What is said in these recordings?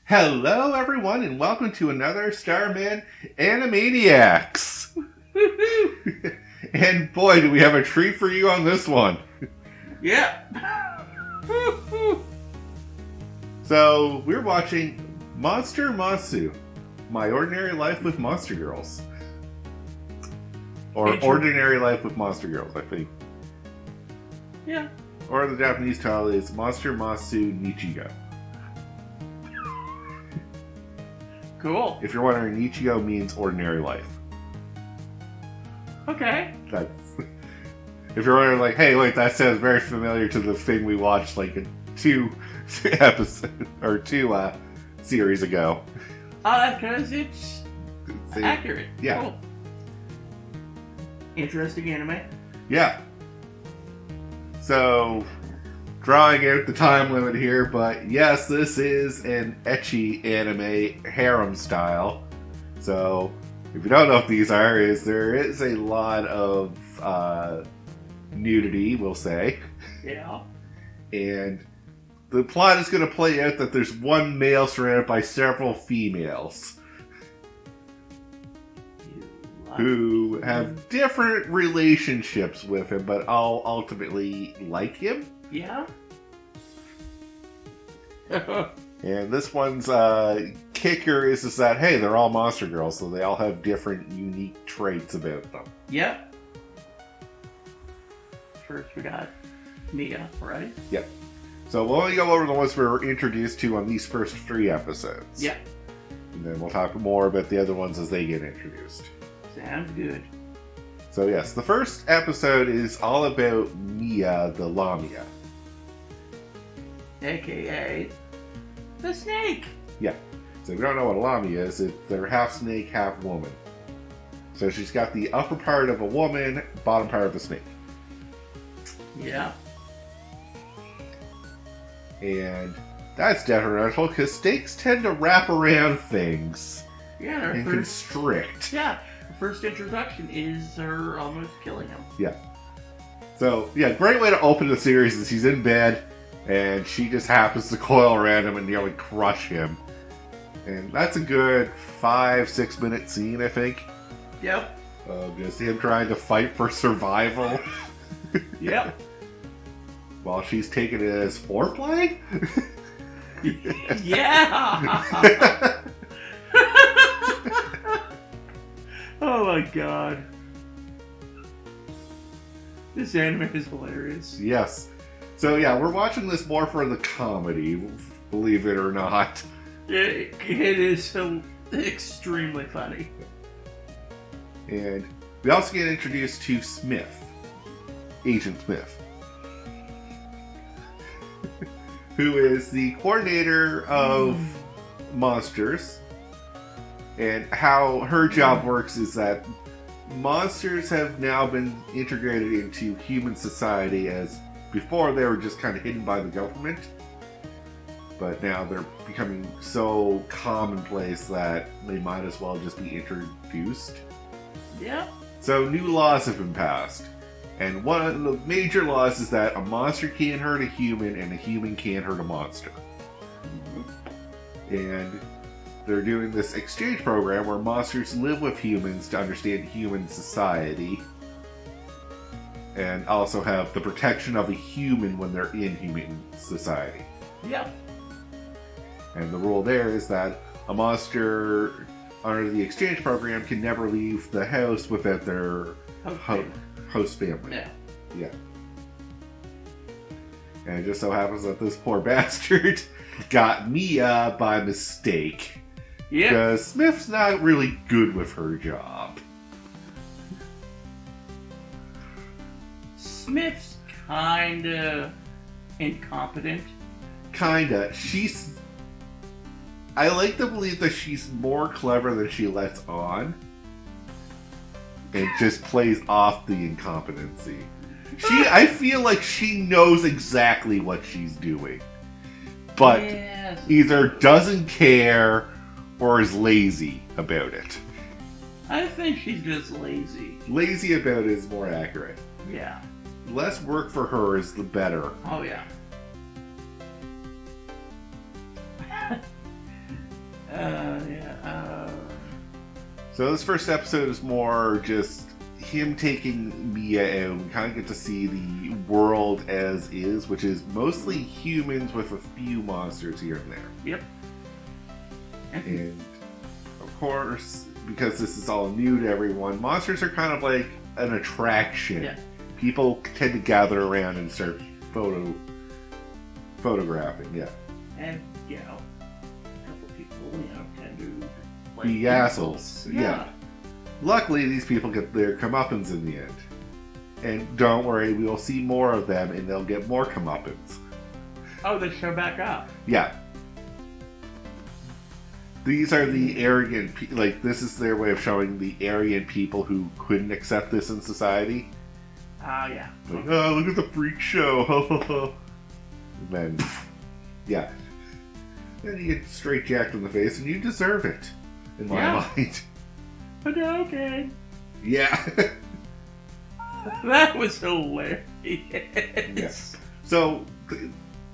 Hello, everyone, and welcome to another Starmen Animeniacs. And boy, do we have a treat for you on this one. Yeah. So, we're watching Monster Musume, My Ordinary Life with Monster Girls. Or Ordinary Life with Monster Girls, I think. Yeah. Or the Japanese title is Monster Musume Nichigo. Cool. If you're wondering, Nichigo means ordinary life. Okay. That's... If you're wondering, like, hey, wait, that sounds very familiar to the thing we watched, like, two series ago. Because it's accurate. Yeah. Cool. Interesting anime. Yeah. So, drawing out the time limit here, but yes, this is an ecchi anime harem style. So, if you don't know what these are, there is a lot of nudity, we'll say. Yeah. And the plot is going to play out that there's one male surrounded by several females who have different relationships with him, but all ultimately like him. Yeah. And this one's kicker is that, hey, they're all monster girls, so they all have different unique traits about them. Yep. First we got Mia, right? Yep. So we'll only go over the ones we were introduced to on these first 3 episodes. Yep. And then we'll talk more about the other ones as they get introduced. Sounds good. So yes, the first episode is all about Mia the lamia. AKA the snake. Yeah. So if you don't know what a lamia is, they're half snake, half woman. So she's got the upper part of a woman, bottom part of a snake. Yeah. And that's detrimental because snakes tend to wrap around things Yeah. and constrict. Yeah. Her first introduction is her almost killing him. Yeah. So, yeah, great way to open the series is he's in bed and she just happens to coil around him and nearly crush him. And that's a good 5-6 minute scene, I think. Yep. Just him trying to fight for survival. Yep. While she's taking it as foreplay? Yeah! Oh my god. This anime is hilarious. Yes. So yeah, we're watching this more for the comedy, believe it or not. It is so extremely funny. And we also get introduced to Smith. Agent Smith. Who is the coordinator of monsters. And how her job works is that monsters have now been integrated into human society, as before they were just kind of hidden by the government. But now they're becoming so commonplace that they might as well just be introduced. Yeah. So new laws have been passed. And one of the major laws is that a monster can't hurt a human and a human can't hurt a monster. And they're doing this exchange program where monsters live with humans to understand human society. And also have the protection of a human when they're in human society. Yep. And the rule there is that a monster under the exchange program can never leave the house without their host family. Yeah. Yeah. And it just so happens that this poor bastard got Mia by mistake. Yeah. Because Smith's not really good with her job. Smith's kinda incompetent. Kinda. I like to believe that she's more clever than she lets on. And just plays off the incompetency. I feel like she knows exactly what she's doing. But yes. either doesn't care or is lazy about it. I think she's just lazy. Lazy about it is more accurate. Yeah. Less work for her is the better. Oh, yeah. Yeah. So this first episode is more just him taking Mia out. We kind of get to see the world as is, which is mostly humans with a few monsters here and there. Yep. And of course, because this is all new to everyone, monsters are kind of like an attraction. Yeah. People tend to gather around and start photographing. Yeah. And, you know, a couple people, tend to like be assholes. Yeah. Luckily, these people get their comeuppance in the end. And don't worry, we will see more of them and they'll get more comeuppance. Oh, they show back up. Yeah. These are the arrogant, this is their way of showing the arrogant people who couldn't accept this in society. Oh, yeah. Like, oh, look at the freak show. And then, yeah. Then you get straight jacked in the face and you deserve it, in my mind. But okay. Yeah. That was hilarious. Yes. So,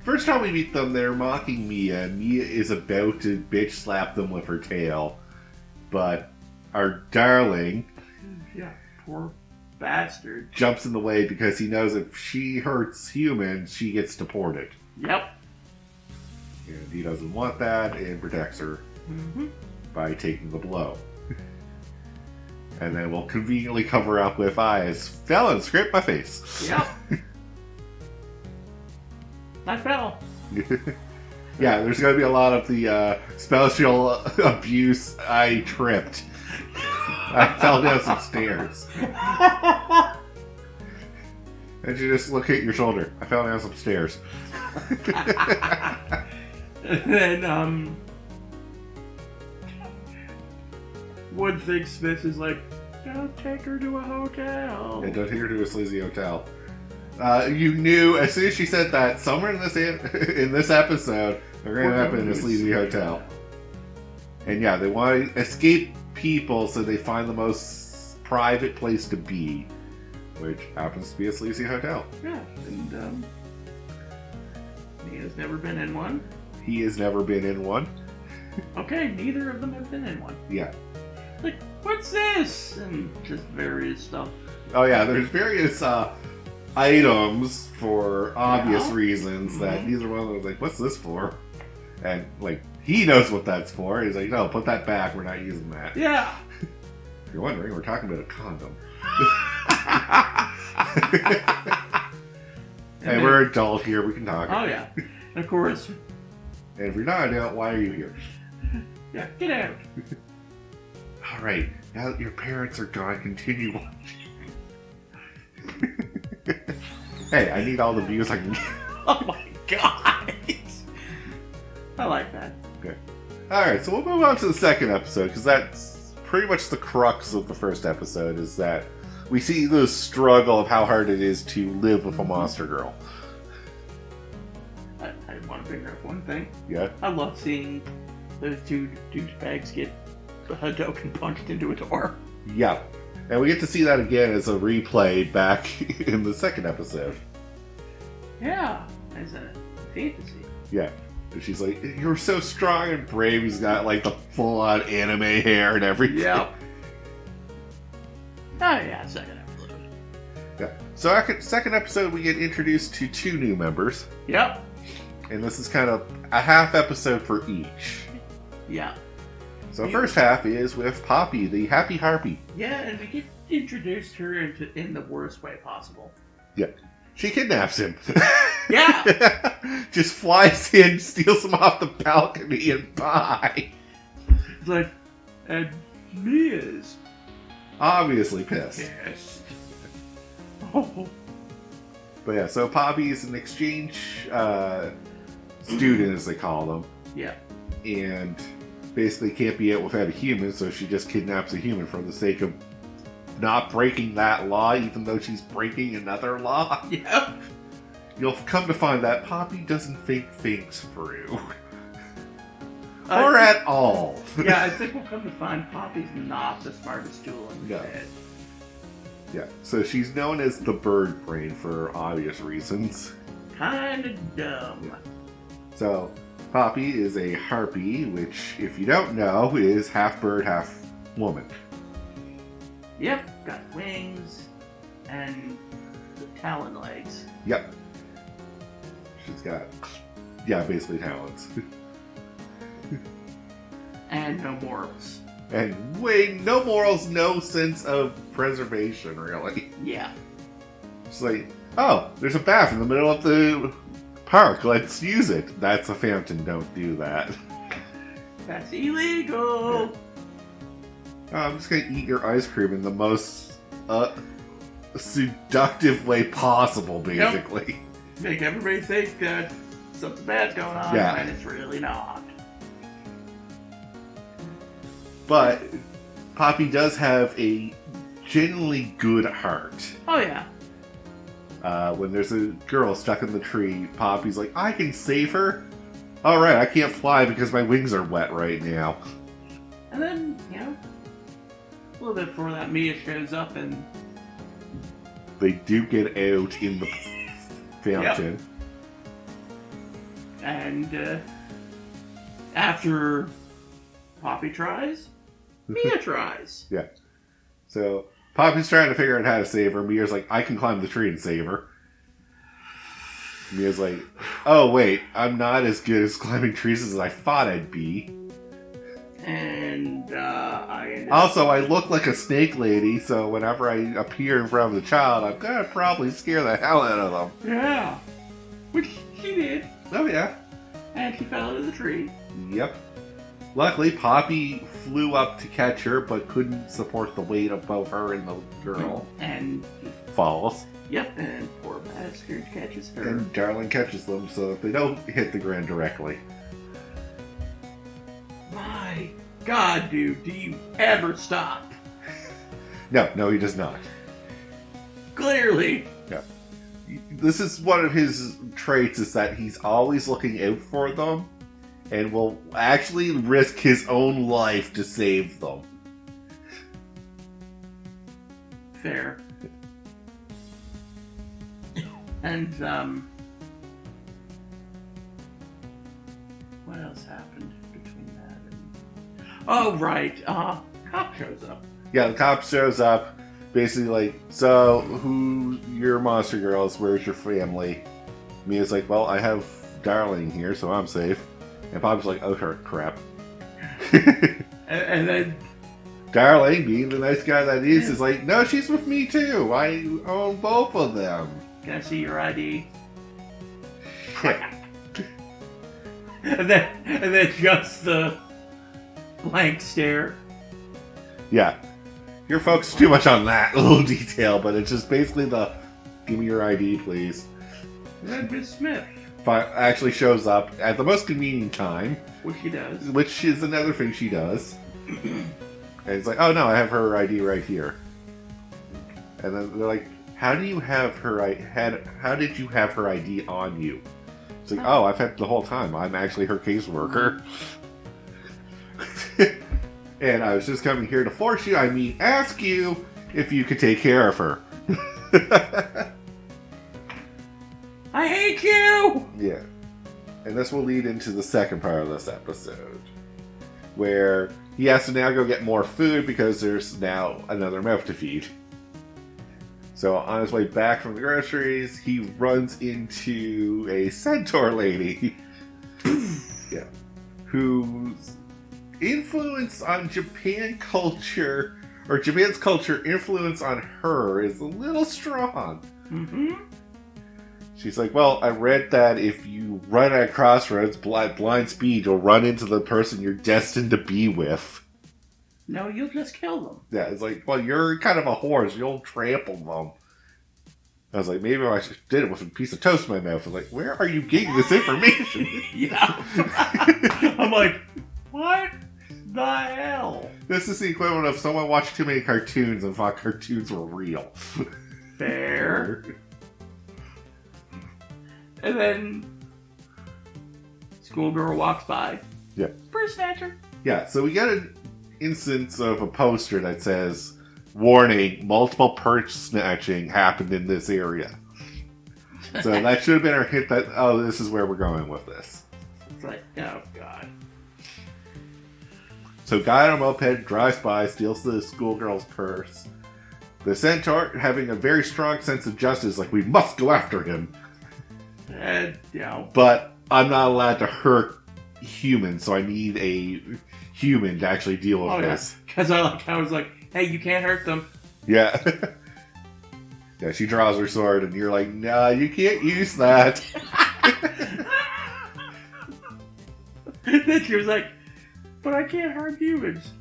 first time we meet them, they're mocking Mia. Mia is about to bitch slap them with her tail. But our darling... Yeah, poor bastard. Jumps in the way because he knows if she hurts humans, she gets deported. Yep. And he doesn't want that and protects her by taking the blow. And then we'll conveniently cover up with eyes. Fell and scraped my face. Yep. I fell. Yeah, there's going to be a lot of the special abuse. I tripped. I fell down some stairs. And you just look at your shoulder. I fell down some stairs. And then, Wood thinks this is like, don't take her to a hotel. Yeah, don't take her to a sleazy hotel. You knew as soon as she said that somewhere in this episode they're going to end up in a sleazy hotel. And yeah, they want to escape people, so they find the most private place to be, which happens to be a sleazy hotel. Yeah, and he has never been in one. He has never been in one. Okay, neither of them have been in one. Yeah. Like, what's this? And just various stuff. Oh yeah, there's various items for obvious reasons that neither one of them was like, what's this for? And like, he knows what that's for. He's like, no, put that back. We're not using that. Yeah. If you're wondering, we're talking about a condom. And we're adult here. We can talk. Oh yeah. Of course. And if you're not adult, why are you here? Yeah, get out. All right. Now that your parents are gone, continue watching. Hey, I need all the views I can get. Oh my god. I like that. Okay. Alright, so we'll move on to the second episode, because that's pretty much the crux of the first episode, is that we see the struggle of how hard it is to live with a monster girl. I want to bring up one thing. Yeah? I love seeing those two douchebags get Hadoken punched into a door. Yeah. And we get to see that again as a replay back in the second episode. Yeah, as a fantasy. Yeah. And she's like, you're so strong and brave. He's got like the full-on anime hair and everything. Yep. Oh yeah, second episode. Yeah. So second episode, we get introduced to two new members. Yep. And this is kind of a half episode for each. Yeah. So first half is with Poppy, the happy harpy. Yeah, and we get introduced her in the worst way possible. Yeah. She kidnaps him. Yeah. Just flies in, steals him off the balcony, and bye. It's like, and Mia's obviously pissed. Yes. Oh. But yeah, so Poppy is an exchange student, as they call them. Yeah. And basically can't be out without a human, so she just kidnaps a human for the sake of not breaking that law, even though she's breaking another law. Yeah. You'll come to find that Poppy doesn't think things through. Or at all. Yeah, I think we'll come to find Poppy's not the smartest tool in the head. Yeah, so she's known as the bird brain for obvious reasons. Kinda dumb. So, Poppy is a harpy, which, if you don't know, is half bird, half woman. Yep, got wings and the talon legs. Yep. She's got, basically talons. And no morals. And no morals, no sense of preservation, really. Yeah. It's like, oh, there's a bath in the middle of the park, let's use it. That's a fountain, don't do that. That's illegal! Yeah. Oh, I'm just gonna eat your ice cream in the most seductive way possible, basically. Yep. Make everybody think that something bad's going on, and it's really not. But Poppy does have a genuinely good heart. Oh, yeah. When there's a girl stuck in the tree, Poppy's like, I can save her. Alright, I can't fly because my wings are wet right now. And then, a little bit before that, Mia shows up and... They do get out in the fountain. Yep. And after Poppy tries, Mia tries. Yeah. So Poppy's trying to figure out how to save her. Mia's like, I can climb the tree and save her. Mia's like, oh wait, I'm not as good as climbing trees as I thought I'd be. And I look like a snake lady, so whenever I appear in front of the child, I'm gonna probably scare the hell out of them. Yeah. Which she did. Oh yeah. And she fell out of the tree. Yep. Luckily, Poppy flew up to catch her, but couldn't support the weight of both her and the girl. And falls. Yep, and poor bastard catches her. And Darling catches them so that they don't hit the ground directly. My God, dude, do you ever stop? No, he does not. Clearly. Yeah. This is one of his traits, is that he's always looking out for them and will actually risk his own life to save them. Fair. And, what else happened between that and... Oh, right, cop shows up. Yeah, the cop shows up, basically like, so, who your monster girls, where's your family? Mia's like, well, I have Darling here, so I'm safe. And Bob's like, oh, crap. and then... Darling, being the nice guy that he is like, no, she's with me too. I own both of them. Can I see your ID? and then just the blank stare. Yeah. You're focused too much on that little detail, but it's just basically the, give me your ID, please. And then Miss Smith actually shows up at the most convenient time. Which she does. Which is another thing she does. And it's like, oh no, I have her ID right here. And then they're like, how did you have her ID on you? It's like, oh, I've had the whole time. I'm actually her caseworker. And I was just coming here to force you, ask you if you could take care of her. I hate you! Yeah. And this will lead into the second part of this episode, where he has to now go get more food because there's now another mouth to feed. So on his way back from the groceries, he runs into a centaur lady. Yeah. Whose influence on Japan's culture influence on her is a little strong. Mm-hmm. She's like, well, I read that if you run at crossroads blind speed, you'll run into the person you're destined to be with. No, you'll just kill them. Yeah, it's like, well, you're kind of a horse. You'll trample them. I was like, maybe I did it with a piece of toast in my mouth. I was like, where are you getting this information? Yeah. I'm like, what the hell? This is the equivalent of someone watched too many cartoons and thought cartoons were real. Fair. And then schoolgirl walks by. Yeah. Purse snatcher. Yeah, so we get an instance of a poster that says, warning, multiple purse snatching happened in this area. So that should have been our hint that, oh, this is where we're going with this. It's like, oh god. So guy on a moped drives by, steals the schoolgirl's purse. The centaur, having a very strong sense of justice, like, we must go after him. And, you know. But I'm not allowed to hurt humans, so I need a human to actually deal with this. Because I was like, hey, you can't hurt them. Yeah. Yeah, she draws her sword, and you're like, no, you can't use that. Then she was like, but I can't harm humans.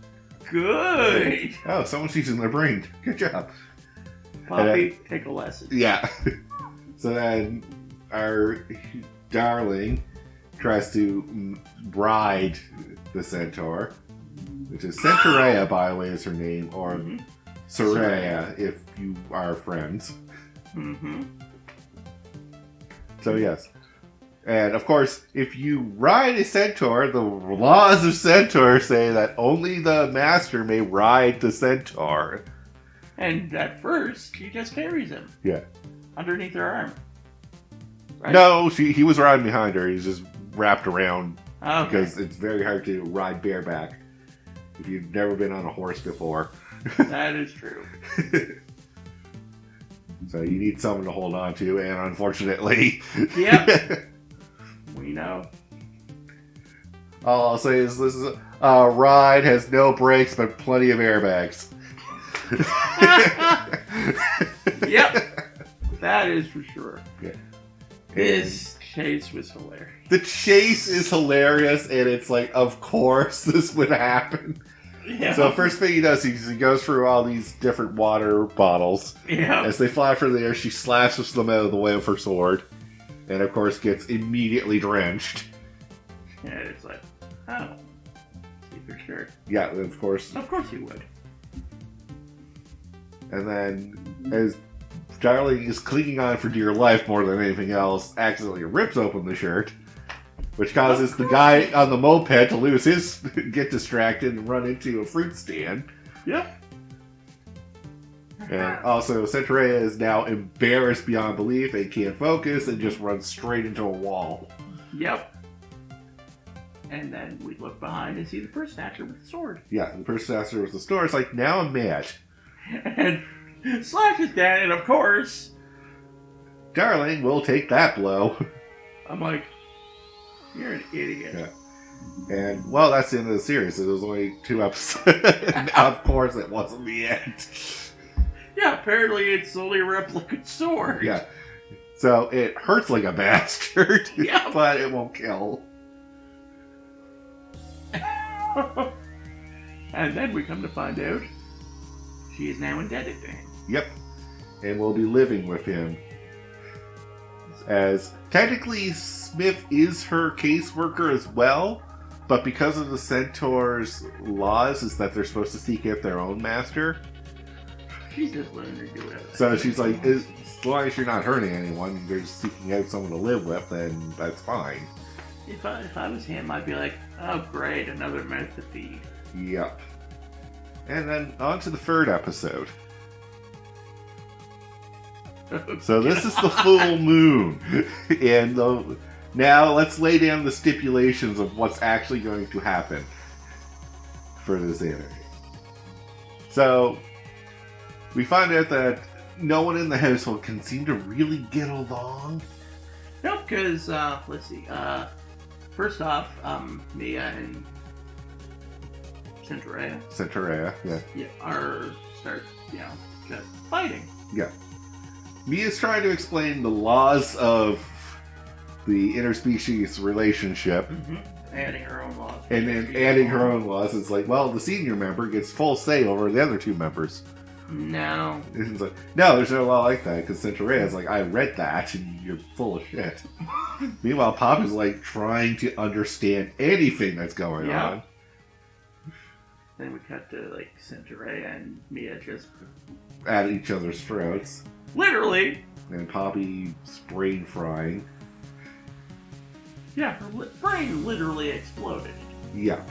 Good. Oh, someone's using their brain. Good job. Poppy, take a lesson. Yeah. So then our darling tries to ride the centaur, which is Centaurea, by the way, is her name, or Soraya, if you are friends. Mm-hmm. So yes. And of course, if you ride a centaur, the laws of centaur say that only the master may ride the centaur. And at first, she just carries him. Yeah. Underneath her arm. Right? No, he was riding behind her. He's just wrapped around Okay. because it's very hard to ride bareback if you've never been on a horse before. That is true. So you need someone to hold on to, and unfortunately... Yep. We know. All I'll say is this is a ride, has no brakes, but plenty of airbags. Yep. That is for sure. Yeah. This chase was hilarious. The chase is hilarious, and it's like, of course this would happen. Yeah. So first thing he does, he goes through all these different water bottles. Yeah. As they fly through the air, she slashes them out of the way with her sword. And of course gets immediately drenched. And it's like, oh. See for sure. Yeah, of course. Of course you would. And then, as Darling is clinging on for dear life more than anything else, accidentally rips open the shirt. Which causes the guy on the moped to lose his, get distracted and run into a fruit stand. Yep. And also, Centaurea is now embarrassed beyond belief and can't focus and just runs straight into a wall. Yep. And then we look behind and see the purse snatcher with the sword. Yeah, the purse snatcher with the sword. It's like, now I'm mad. And slashes down, and of course... Darling will take that blow. I'm like, you're an idiot. Yeah. And, well, that's the end of the series. It was only 2 episodes. And of course, it wasn't the end. Yeah, apparently it's only a replica sword. Yeah. So it hurts like a bastard. Yeah. But it won't kill. And then we come to find out she is now indebted to him. Yep. And we'll be living with him. As technically Smith is her caseworker as well, but because of the Centaur's laws is that they're supposed to seek out their own master. She's just letting her do it. So she's like, as long as you're not hurting anyone, you're just seeking out someone to live with, then that's fine. If I was him, I'd be like, oh great, another mouth to feed. Yep. And then on to the 3rd episode. So this is the full moon. And now let's lay down the stipulations of what's actually going to happen for this anime. So we find out that no one in the household can seem to really get along. Nope, because, let's see, first off, Mia and Centaurea, yeah. start, just fighting. Yeah. Mia's trying to explain the laws of the interspecies relationship. Mm-hmm. Adding her own laws. And then adding her own laws. It's like, well, the senior member gets full say over the other 2 members. No. It's like, no, there's no law like that, because Centaurea is like, I read that, and you're full of shit. Meanwhile, Pop is like trying to understand anything that's going on. Then we cut to like Centaurea and Mia just At each other's throats. literally. And Poppy's brain frying. Yeah, her brain literally exploded. Yep.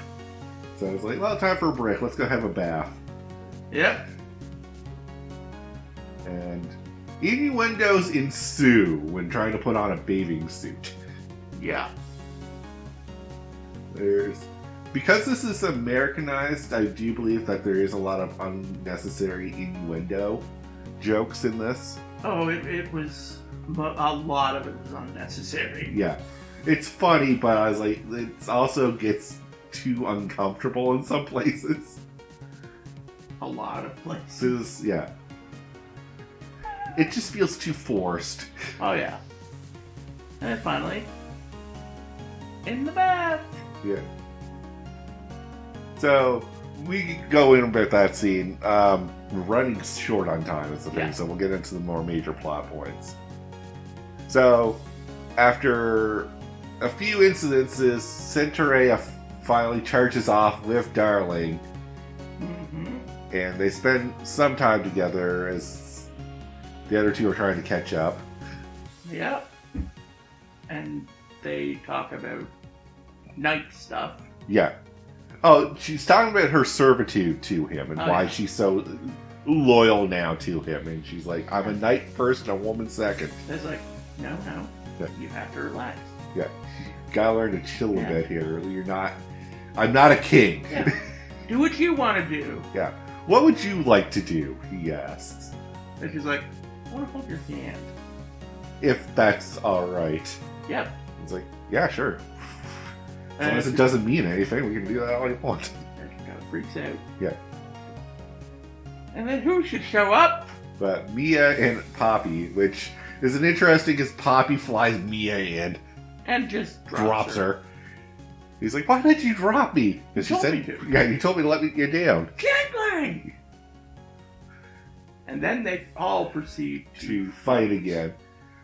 So it's like, well, time for a break. Let's go have a bath. Yep. And innuendos ensue when trying to put on a bathing suit. Yeah. Because this is Americanized, I do believe that there is a lot of unnecessary innuendo jokes in this. Oh, it was... a lot of it was unnecessary. Yeah. It's funny, but I was like, it also gets too uncomfortable in some places. A lot of places. Yeah. It just feels too forced. Oh, yeah. And then finally, in the bath. Yeah. So, we go in with that scene. We're running short on time is the thing, so we'll get into the more major plot points. So, after a few incidences, Centaurea finally charges off with Darling. Mm-hmm. And they spend some time together as the other two are trying to catch up. Yep. And they talk about night stuff. Yeah. Oh, she's talking about her servitude to him and why she's so loyal now to him. And she's like, I'm a knight first and a woman second. It's like, no. Yeah. You have to relax. Yeah. Gotta learn to chill a bit here. I'm not a king. Yeah. Do what you want to do. Yeah. What would you like to do? He asks. And she's like, I want to hold your hand. If that's alright. Yep. It's like, yeah, sure. As long as it doesn't mean anything, we can do that all you want. And she kind of freaks out. Yeah. And then who should show up? But Mia and Poppy, which isn't interesting because Poppy flies Mia in. And just drops her. He's like, why did you drop me? Because she said, yeah, you told me to let me get down. Gangling! And then they all proceed to fight again.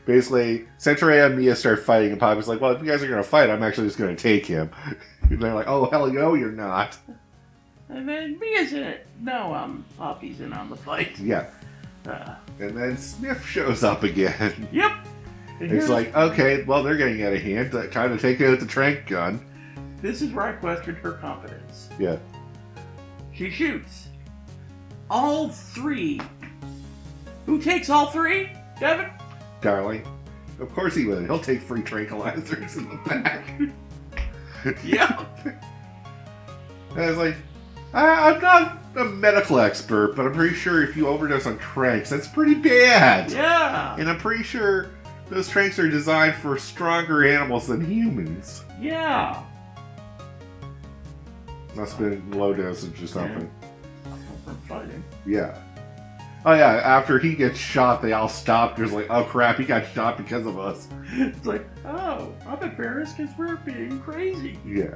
Basically, Centaurea and Mia start fighting, and Poppy's like, well, if you guys are going to fight, I'm actually just going to take him. And they're like, oh, hell no, you're not. And then Mia's in it. No, Poppy's in on the fight. Yeah. And then Smith shows up again. Yep. It's like, okay, well, they're getting out of hand, trying to take out the trank gun. This is where I questioned her competence. Yeah. She shoots. All three. Who takes all three? Devin? Darling. Of course he will. He'll take free tranquilizers in the back. Yeah. And I was like, I'm not a medical expert, but I'm pretty sure if you overdose on tranks, that's pretty bad. Yeah. And I'm pretty sure those tranks are designed for stronger animals than humans. Yeah. Must have been low dosage or something. From fighting. Yeah. Oh yeah, after he gets shot, they all stop. There's like, oh crap, he got shot because of us. It's like, oh, I'm embarrassed because we're being crazy. Yeah.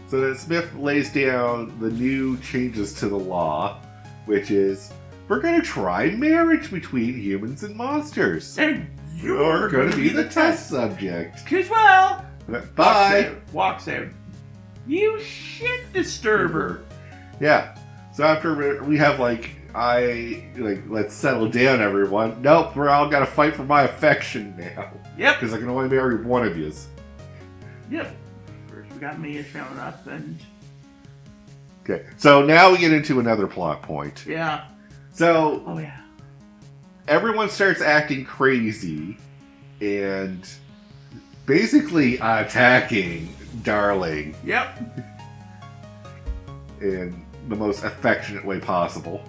So then Smith lays down the new changes to the law, which is, we're going to try marriage between humans and monsters. And you're going to be the test subject. As well. Bye. Walks out. You shit disturber. Yeah. So after we have let's settle down, everyone. Nope, we're all got to fight for my affection now. Yep. Because I can only marry one of you. Yep. First we got Mia showing up and... Okay, so now we get into another plot point. Yeah. So... Oh, yeah. Everyone starts acting crazy and basically attacking Darling. Yep. In the most affectionate way possible.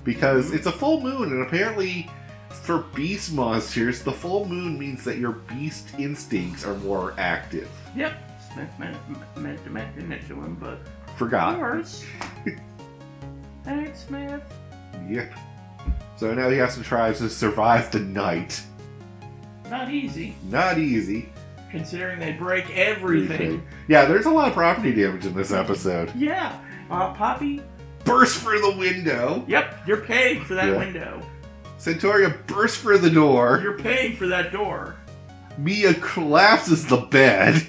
Because it's a full moon, and apparently for beast monsters, the full moon means that your beast instincts are more active. Yep. Smith meant to mention it to him, but... Forgot. Of course. Thanks, Smith. Yep. So now he has to try to survive the night. Not easy. Not easy. Considering they break everything. Yeah, there's a lot of property damage in this episode. Yeah. Poppy... burst for the window. Yep, you're paying for that window. Centaurea bursts for the door. You're paying for that door. Mia collapses the bed.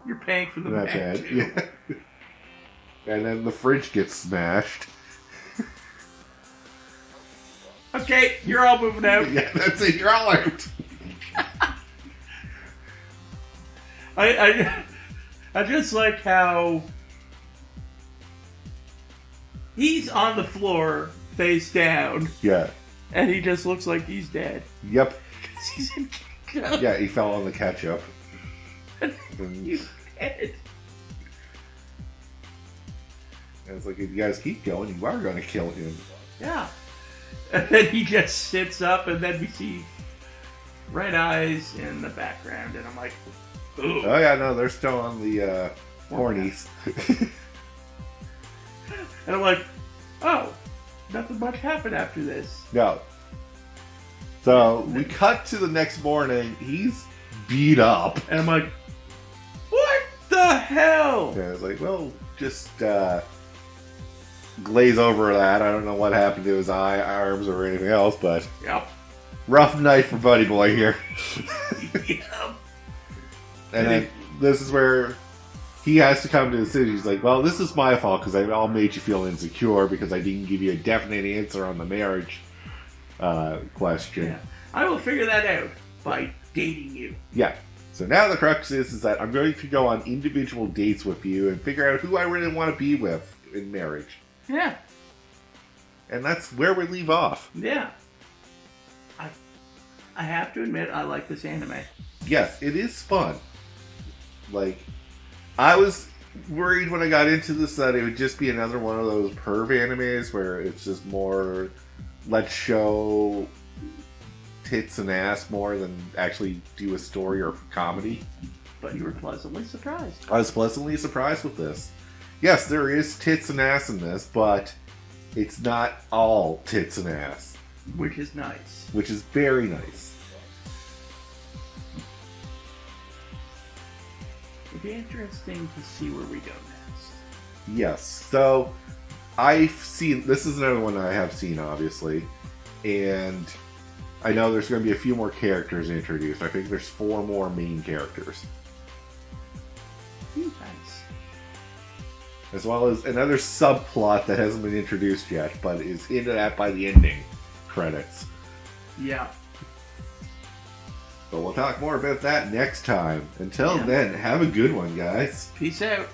You're paying for the bed. Too. Yeah. And then the fridge gets smashed. Okay, you're all moving out. Yeah, that's it. You're all out. I just like how he's on the floor, face down. Yeah. And he just looks like he's dead. Yep. He's in ketchup. Yeah, he fell on the ketchup. And You did. it's like, if you guys keep going, you are going to kill him. Yeah. And then he just sits up, and then we see red eyes in the background, and I'm like, ooh. Oh yeah, no, they're still on the hornies. And I'm like, oh, nothing much happened after this. No. So we cut to the next morning. He's beat up. And I'm like, what the hell? Yeah, it's like, well, just glaze over that. I don't know what happened to his arms, or anything else, but Yep. rough night for Buddy Boy here. Yep. And then this is where he has to come to the city. He's like, well, this is my fault because I all made you feel insecure because I didn't give you a definite answer on the marriage question. Yeah. I will figure that out by dating you. Yeah. So now the crux is that I'm going to go on individual dates with you and figure out who I really want to be with in marriage. Yeah. And that's where we leave off. Yeah. I have to admit, I like this anime. Yes, it is fun. Like, I was worried when I got into this that it would just be another one of those perv animes where it's just more, let's show tits and ass more than actually do a story or comedy. But you were pleasantly surprised. I was pleasantly surprised with this. Yes, there is tits and ass in this, but it's not all tits and ass. Which is nice. Which is very nice. It'd be interesting to see where we go next. Yes. So, I've seen... This is another one I have seen, obviously. And I know there's going to be a few more characters introduced. I think there's 4 more main characters. Nice. As well as another subplot that hasn't been introduced yet, but is hinted at by the ending credits. Yeah. But we'll talk more about that next time. Until then, have a good one, guys. Peace out.